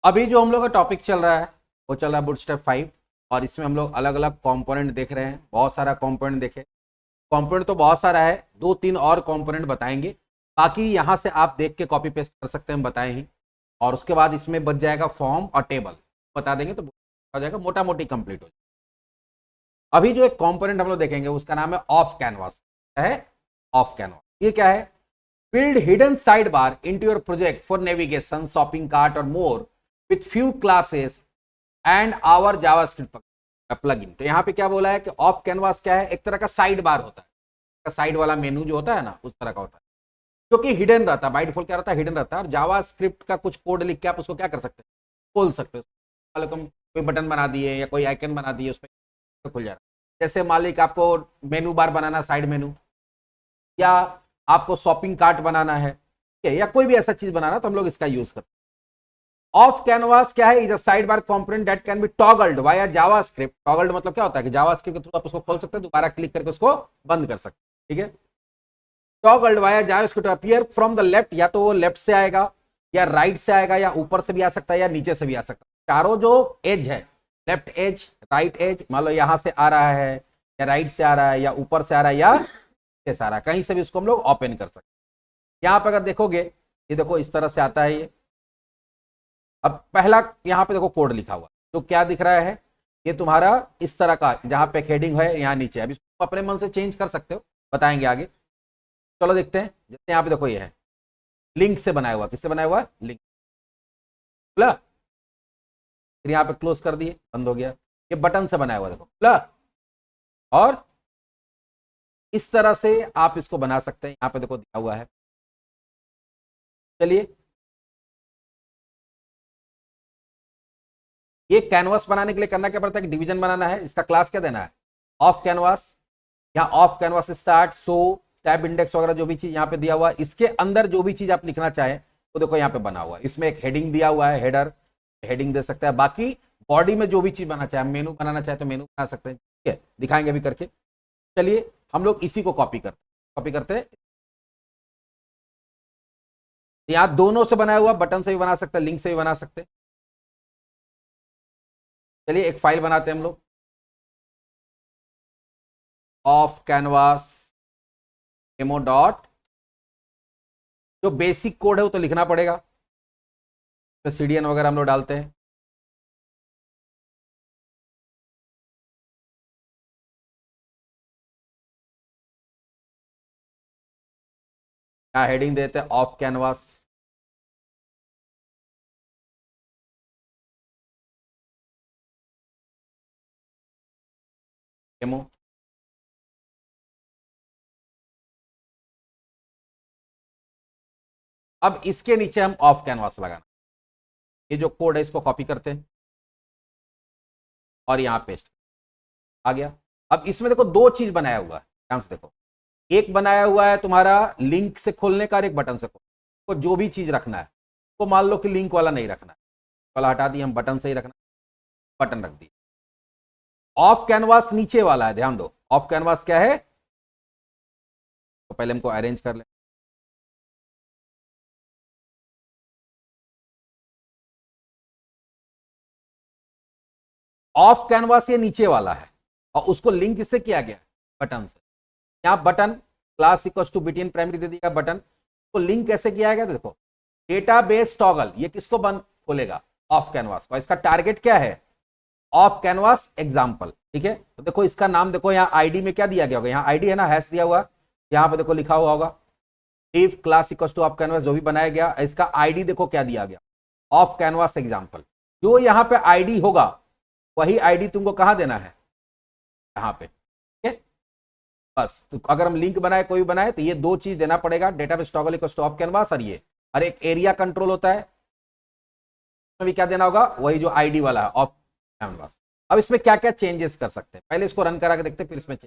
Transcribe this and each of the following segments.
अभी जो हम लोग का टॉपिक चल रहा है वो चल रहा है बूटस्ट्रैप 5। और इसमें हम लोग अलग अलग कंपोनेंट देख रहे हैं, बहुत सारा कंपोनेंट देखे। कंपोनेंट तो बहुत सारा है, दो तीन और कंपोनेंट बताएंगे। बाकी यहाँ से आप देख के कॉपी पेस्ट कर सकते हैं, हम बताएं ही। और उसके बाद इसमें बच जाएगा फॉर्म और टेबल, बता देंगे तो हो जाएगा, मोटा मोटी कंप्लीट हो जाएगा। अभी जो एक कंपोनेंट हम लोग देखेंगे उसका नाम है ऑफ कैनवास। क्या है? Off canvas. ये क्या है? Build hidden sidebar into your project for navigation, shopping cart or more with few classes and our JavaScript plugin। तो यहाँ पे क्या बोला है कि ऑफ कैनवास क्या है? एक तरह का साइड बार होता है, साइड वाला मेनू जो होता है ना, उस तरह का होता है, जो कि हिडन रहता है। बाय डिफॉल्ट क्या रहता है? हिडन रहता है। और जावास्क्रिप्ट का कुछ कोड लिख के आप उसको क्या कर सकते हैं? खोल सकते हो। कोई बटन बना दिए या कोई आइकन बना दिए, उस पर खुल जा रहा है। जैसे मालिक आपको मेनू बार बनाना, साइड मेनू, या आपको शॉपिंग कार्ट बनाना है, ठीक है, या कोई भी ऐसा चीज बनाना, तो हम लोग इसका यूज करते हैं। ऑफ कैनवास क्या है? Is a side bar component that can be toggled via JavaScript. Toggled मतलब क्या होता है कि जावास्क्रिप्ट के थ्रू आप उसको खोल सकते हैं, दोबारा क्लिक करके उसको बंद कर सकते हैं, ठीक है। Toggled via JavaScript appear from the left, या तो वो लेफ्ट से आएगा, या राइट से आएगा, या ऊपर से भी आ सकता है, या नीचे से भी आ सकता है। चारों जो एज है, लेफ्ट एज, राइट एज, मान लो यहां से आ रहा है, या राइट से आ रहा है, या ऊपर से आ रहा है, या सारा कहीं से भी उसको हम लोग ओपन कर सकते हैं। यहां पर अगर देखोगे, ये देखो इस तरह से आता है ये। अब पहला यहां पे देखो कोड लिखा हुआ, तो क्या दिख रहा है? ये तुम्हारा इस तरह का, जहां पे हेडिंग है यहाँ नीचे। अब इसको अपने मन से चेंज कर सकते हो, बताएंगे आगे। चलो देखते हैं। जैसे यहाँ पे देखो, ये है लिंक से बनाया हुआ। किससे बनाया हुआ? लिंक। बोला, फिर यहाँ पे क्लोज कर दिए, बंद हो गया। ये बटन से बनाया हुआ, देखो बोला। और इस तरह से आप इसको बना सकते हैं। यहाँ पे देखो दिया हुआ है। चलिए, ये कैनवास बनाने के लिए करना क्या पड़ता है कि डिवीजन बनाना है। इसका क्लास क्या देना है? Off canvas. यहाँ off canvas start, show, tab, index वगैरह जो भी चीज यहाँ पे दिया हुआ है, इसके अंदर जो भी चीज आप लिखना चाहें तो देखो यहाँ पे बना हुआ है। इसमें एक हेडिंग दिया हुआ है, हेडर, हेडिंग दे सकता है। बाकी बॉडी में जो भी चीज बनाना चाहे, मेनू बनाना चाहे तो मेनू बना सकते हैं, ठीक है, दिखाएंगे अभी करके। चलिए, हम लोग इसी को कॉपी करते हैं। यहाँ दोनों से बनाया हुआ, बटन से भी बना सकते हैं, लिंक से भी बना सकते हैं। चलिए, एक फाइल बनाते हैं हम लोग, ऑफ कैनवास डेमो डॉट। जो बेसिक कोड है वो तो लिखना पड़ेगा, तो सीडीएन वगैरह हम लोग डालते हैं। यहाँ हेडिंग देते हैं ऑफ कैनवास डेमो। अब इसके नीचे हम ऑफ कैनवास लगाना। ये जो कोड है इसको कॉपी करते हैं और यहाँ पेस्ट, आ गया। अब इसमें देखो दो चीज बनाया हुआ है, ध्यान से देखो। एक बनाया हुआ है तुम्हारा लिंक से खोलने का, और एक बटन से खोलने को। जो भी चीज रखना है तो मान लो कि लिंक वाला नहीं रखना है, वाला हटा दिया, हम बटन से ही रखना, बटन रख दिया। ऑफ कैनवास नीचे वाला है, ध्यान दो। ऑफ कैनवास क्या है? तो पहले हमको अरेंज कर ले। ऑफ कैनवास ये नीचे वाला है, और उसको लिंक किससे किया गया? बटन से। यहाँ button class equals to BTN primary दे दिया बटन। तो लिंक कैसे किया गया? तो देखो, डेटाबेस टॉगल, ये किसको बंद खोलेगा? ऑफ कैनवास को। इसका टारगेट क्या है? ऑफ कैनवास एग्जाम्पल, ठीक है। तो देखो इसका नाम देखो, यहाँ आईडी में क्या दिया गया होगा? यहाँ आईडी है ना, हैश दिया हुआ। यहाँ पे देखो लिखा हुआ होगा if class equals two of canvas, जो भी बनाया गया इसका आईडी देखो क्या दिया गया? Of canvas example. जो यहाँ पे आईडी होगा वही आईडी तुमको कहां देना है? यहाँ पे, ठीक है। बस, तो अगर हम लिंक बनाए, कोई बनाए, तो ये दो चीज देना पड़ेगा, database toggle equals two of canvas, और ये और एक एरिया कंट्रोल होता है, उसमें भी क्या देना होगा? वही जो आईडी वाला है, ऑफ कैनवास। अब इसमें क्या क्या चेंजेस कर सकते हैं, पहले इसको रन करा के देखते हैं, फिर इसमें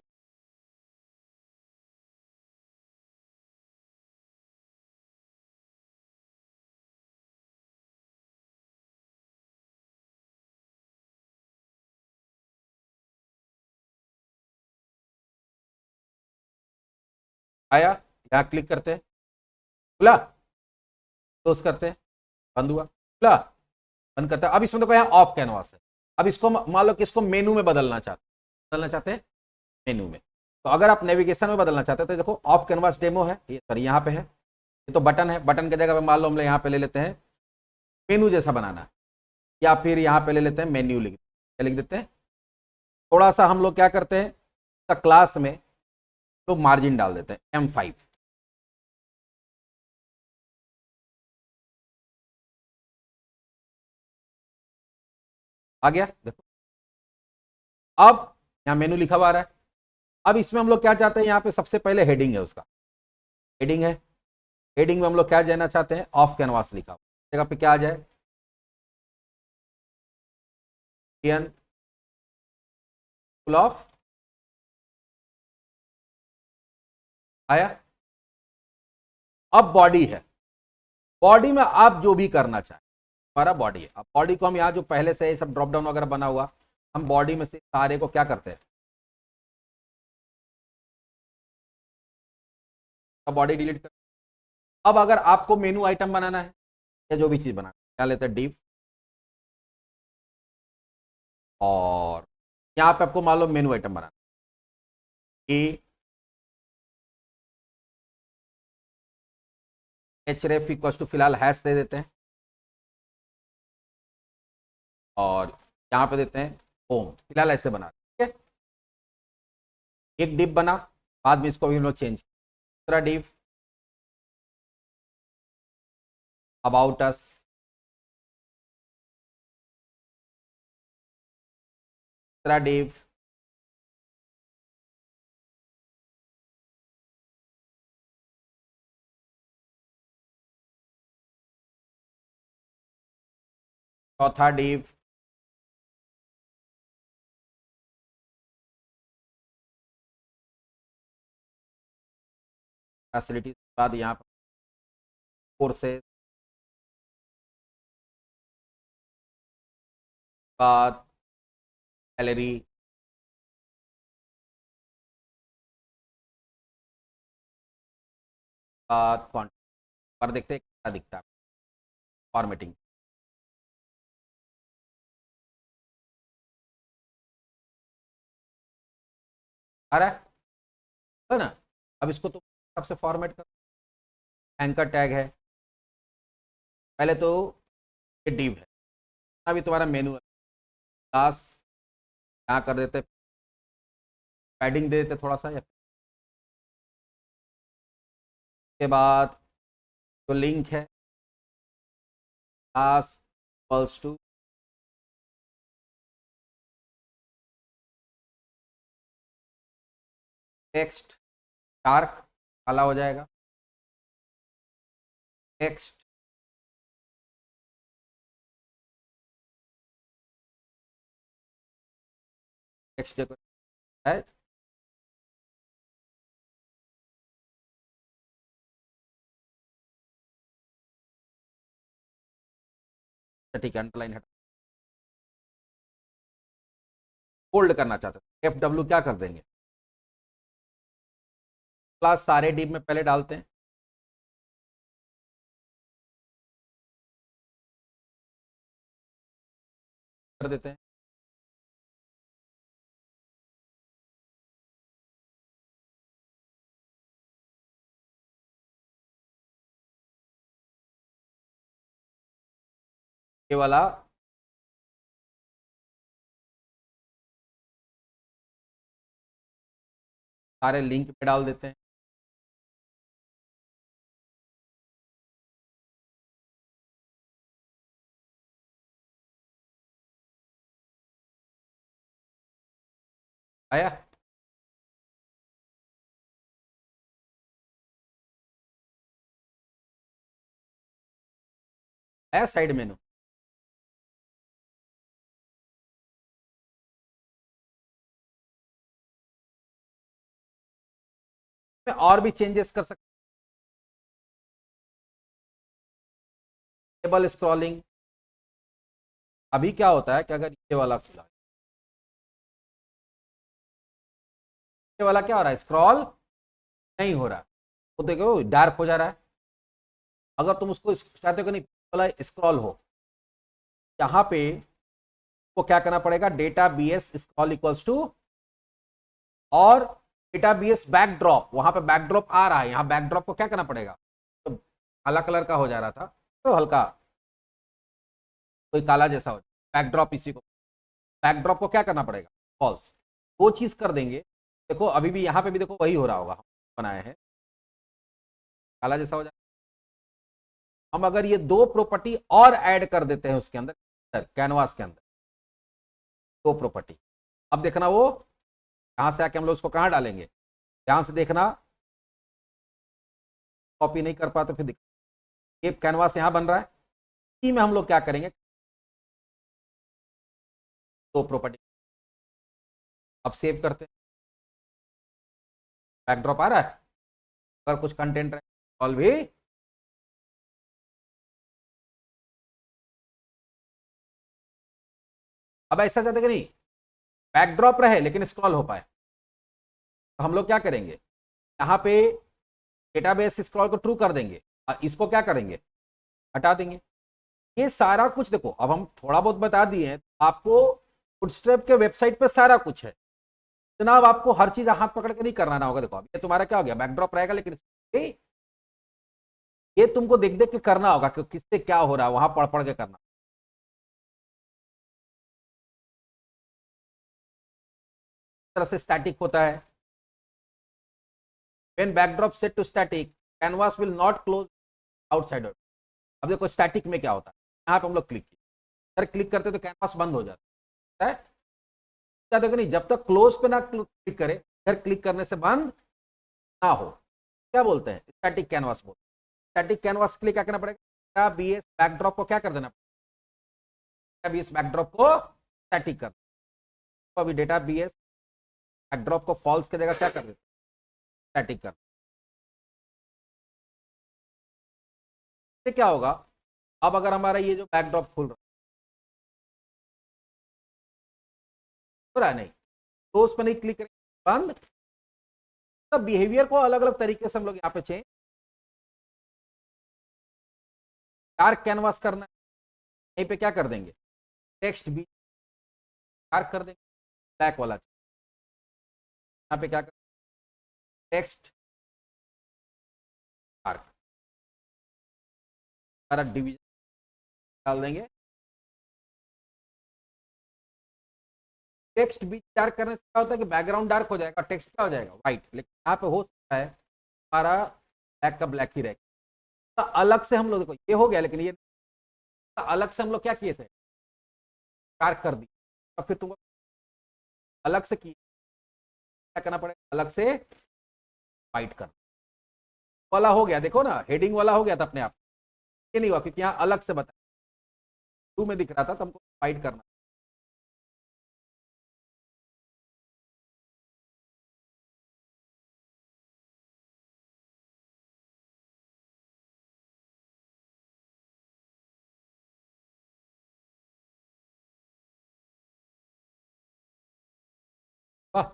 आया। यहाँ क्लिक करते हैं, खुला, क्लोज करते हैं, बंद हुआ, खुला, बंद करते हैं। अब इसमें देखो यहाँ ऑफ कैनवास है। अब इसको मान लो कि इसको मेनू में बदलना चाहते हैं मेनू में। तो अगर आप नेविगेशन में बदलना चाहते हैं तो देखो ऑफ कैनवास डेमो है, ये सॉरी यहाँ पे है, ये तो बटन है, बटन की जगह पे मान लो हम यहाँ पे ले लेते हैं मेनू जैसा बनाना है, या फिर यहाँ पे ले लेते हैं मेन्यू, क्या लिख देते हैं। थोड़ा सा हम लोग क्या करते हैं, क्लास में तो मार्जिन डाल देते हैं M5। आ गया देखो, अब यहाँ मेनू लिखा हुआ आ रहा है। अब इसमें हम लोग क्या चाहते हैं, यहाँ पे सबसे पहले हेडिंग है, उसका हेडिंग है। हेडिंग में हम लोग क्या देना चाहते हैं, ऑफ कैनवास लिखा हुआ, जगह पे क्या आ जाए, फुल ऑफ आया। अब बॉडी है, बॉडी में आप जो भी करना चाहें, हमारा बॉडी है। अब बॉडी को हम यहाँ जो पहले से सब ड्रॉप डाउन वगैरह बना हुआ, हम बॉडी में से सारे को क्या करते हैं, बॉडी डिलीट कर। अब अगर आपको मेनू आइटम बनाना है या जो भी चीज बनाना है, क्या लेते हैं डिव, और यहाँ पे आपको मान लो मेनू आइटम बनाना है, href इक्वल टू फिलहाल हैश दे देते हैं, और यहाँ पे देते हैं होम, फिलहाल ऐसे बना, ठीक है। एक डिव बना, बाद में इसको भी हम लोग चेंज, दूसरा डिव अबाउट अस, तीसरा डिव चौथा डिव फैसिलिटी, बाद यहाँ पर कोर्सेज, बाद सैलरी, बाद क्वांटिटी, पर देखते हैं क्या दिखता है फॉर्मेटिंग, आ रहा है ना। अब इसको तो सबसे फॉर्मेट कर, एंकर टैग है पहले तो, ये डिव है, अभी तुम्हारा मेनू है, क्लास यहाँ कर देते, पैडिंग दे देते थोड़ा सा, या के बाद जो लिंक है class equals to text, dark काला हो जाएगा, टेक्स्ट टेक्स्ट है, ठीक है, अंडरलाइन हटा, बोल्ड करना चाहते हैं FW क्या कर देंगे, क्लास सारे डिव में पहले डालते हैं, कर देते हैं, ये वाला सारे लिंक पे डाल देते हैं, आया। आया साइड मेनू, में और भी चेंजेस कर सकते, टेबल स्क्रॉलिंग। अभी क्या होता है कि अगर ये वाला खुला, ये वाला क्या हो रहा है, स्क्रॉल नहीं हो रहा, तो देखो डार्क हो जा रहा है। अगर तुम उसको चाहते हो कि नहीं वाला स्क्रॉल हो, यहाँ पे को क्या करना पड़ेगा, data BS scroll equals to, और डेटा बीएस बैकड्रॉप, वहां पे बैकड्रॉप आ रहा है, यहाँ बैकड्रॉप को क्या करना पड़ेगा, तो काला कलर का हो जा रहा था तो हल्का कोई काला जैसा हो, बैकड्रॉप, इसी को बैकड्रॉप को क्या करना पड़ेगा, फॉल्स। वो चीज कर देंगे। देखो अभी भी यहाँ पे भी देखो वही हो रहा होगा, हम बनाए हैं काला जैसा हो जाए। हम अगर ये दो प्रॉपर्टी और ऐड कर देते हैं उसके अंदर, कैनवास के अंदर दो प्रॉपर्टी, अब देखना वो यहां से आके हम लोग उसको कहां डालेंगे, ध्यान से देखना, कॉपी नहीं कर पाते फिर ये कैनवास यहां बन रहा है, इसी में हम लोग क्या करेंगे, दो प्रॉपर्टी, अब सेव करते हैं, बैकड्रॉप आ रहा है, अगर कुछ कंटेंट ऑल भी अब ऐसा चाहते कि नहीं बैकड्रॉप रहे लेकिन स्क्रॉल हो पाए, तो हम लोग क्या करेंगे, यहाँ पे डेटाबेस स्क्रॉल को ट्रू कर देंगे और इसको क्या करेंगे, हटा देंगे। ये सारा कुछ देखो, अब हम थोड़ा बहुत बता दिए हैं, आपको फुटस्टेप के वेबसाइट पे सारा कुछ है जनाब, आपको हर चीज हाथ पकड़ के नहीं करना होगा। देखो अब ये तुम्हारा क्या हो गया, बैकड्रॉप रहेगा लेकिन ये तुमको देख देख के करना होगा कि किससे क्या हो रहा है, वहां पढ़ पढ़ के करना। इस तरह से स्टैटिक होता है, when backdrop set to static canvas will not close outside। अब देखो स्टैटिक में क्या होता है, यहाँ पे हम लोग क्लिक किए, अगर क्लिक करते तो कैनवास बंद हो जाता है, क्या देखो नहीं, जब तक क्लोज पे ना क्लिक करे, इधर क्लिक करने से बंद ना हो, क्या बोलते हैं, स्टैटिक कैनवास बोलते हैं। स्टैटिक कैनवास के लिए क्या करना पड़ेगा, बीएस बैकड्रॉप को क्या कर देना पड़ेगा, बीएस बैकड्रॉप को स्टैटिक कर, तो अभी डेटा बीएस बैकड्रॉप को फॉल्स की जगह क्या कर देते, स्टैटिक कर, क्या होगा, अब अगर हमारा ये जो बैकड्रॉप खुल रहा है नहीं, तो उस पर नहीं क्लिक करेंगे बंद, तो बिहेवियर को अलग अलग तरीके से हम लोग यहाँ पे चेंज, डार्क कैनवास करना है, यहीं पे क्या कर देंगे, टेक्स्ट भी डार्क कर देंगे, ब्लैक वाला यहाँ पे क्या कर, टेक्स्ट डार्क, सारा डिवीजन डाल देंगे। टेक्स्ट भी डार्क करने से क्या होता है कि बैकग्राउंड डार्क हो जाएगा, टेक्स्ट क्या हो जाएगा व्हाइट, लेकिन यहाँ पे हो सकता है हमारा ब्लैक का ब्लैक ही रहेगा। तो अलग से हम लोग देखो ये हो गया, लेकिन ये अलग से हम लोग क्या किए थे, डार्क कर दी, और फिर तुमको अलग से किए क्या करना पड़ेगा, अलग से व्हाइट कर वाला हो गया, देखो ना हेडिंग वाला हो गया था अपने आप, ये नहीं हुआ क्योंकि यहाँ अलग से बता टू में दिख रहा था, तो हमको व्हाइट करना। वाह,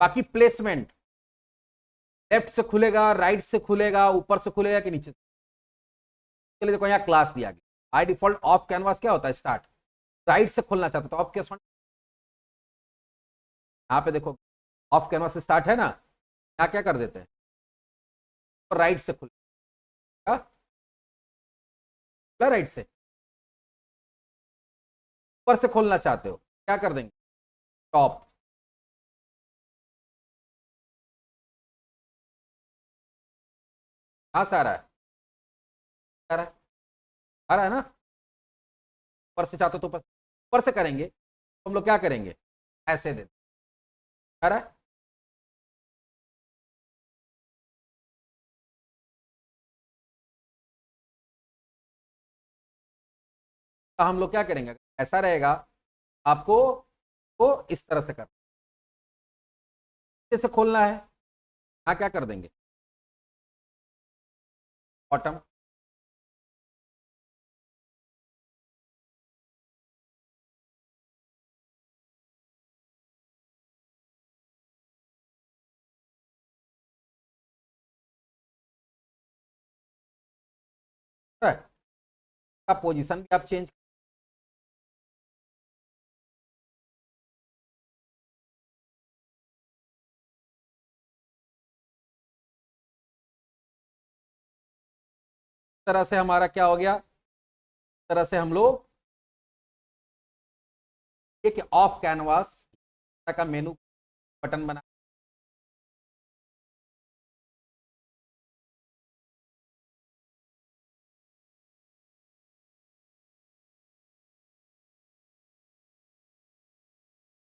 बाकी प्लेसमेंट लेफ्ट से खुलेगा, राइट से खुलेगा, ऊपर से खुलेगा कि नीचे से, के लिए देखो यहाँ क्लास दिया गया, बाय डिफॉल्ट ऑफ कैनवास क्या होता है, स्टार्ट, राइट से खोलना चाहते तो ऑफ कैस, यहाँ पे देखो ऑफ कैनवास से स्टार्ट है ना, यहाँ क्या कर देते हैं, तो राइट से खुलेगा, राइट से, ऊपर से खोलना चाहते हो क्या कर देंगे, टॉप, कहां से आ रहा है, आ रहा है, आ रहा है ना, ऊपर से चाहते हो तो ऊपर से करेंगे, तो हम लोग क्या करेंगे, ऐसे दे, आ रहा है, तो हम लोग क्या करेंगे, ऐसा रहेगा आपको, को इस तरह से कर, जैसे खोलना है, यहाँ क्या कर देंगे, बॉटम, का पोजीशन भी आप चेंज तरह से हमारा क्या हो गया, तरह से हम लोग एक ऑफ कैनवास का मेनू बटन बना